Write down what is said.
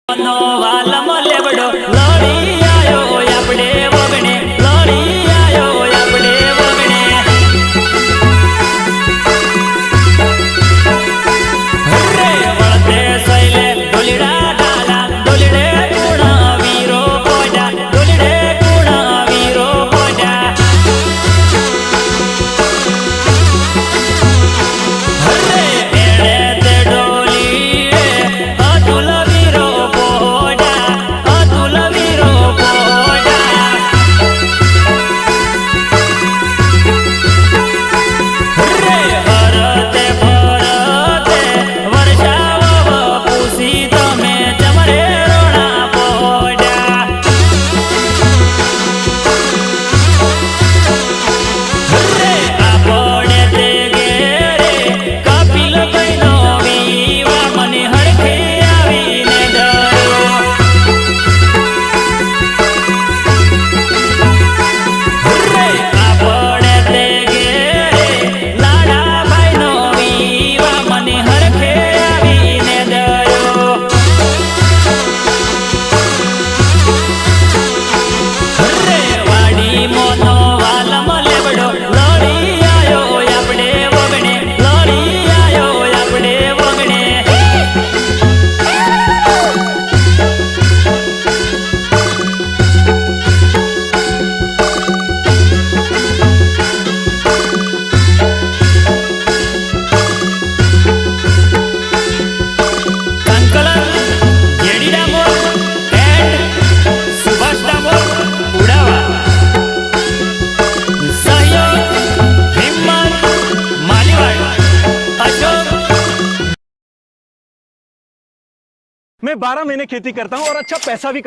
નો વાલમ લેવડો લડી આયો આપણે વગણે લડી આયો આપણે વગણે રે વળતે સૈલે ડોલીડા ડાલા ડોલીડે ગુણા વીરો પોડા ડોલીડે ગુણા વીરો પોડા રે એડે તે ડોલી અતુલ વીરો પોડા અતુલ વીરો પોડા રે ભરતે ભરતે વર્ષાવ પૂસી તમે જમરે રોણા પોડા રે આપણે તે ઘેરે કપિલ ભાઈનો વિવાહ મને હડખે આવીને ડર્યો રે આપણે તે ઘેરે લાડાભાઈનો વિવાહ મને હડખે આવીને ડર્યો રે વાડી મોનો વાલમ લેવડો લડી આયો આપણે વગણે લડી આયો આપણે વગણે સંકલન જેડી ડામોર એન્ડ સુભાષ ડામોર ઉડાવા સહયોગ હિમ્મત मालीवाड़ अशोक। मैं 12 महीने खेती करता हूँ और अच्छा पैसा भी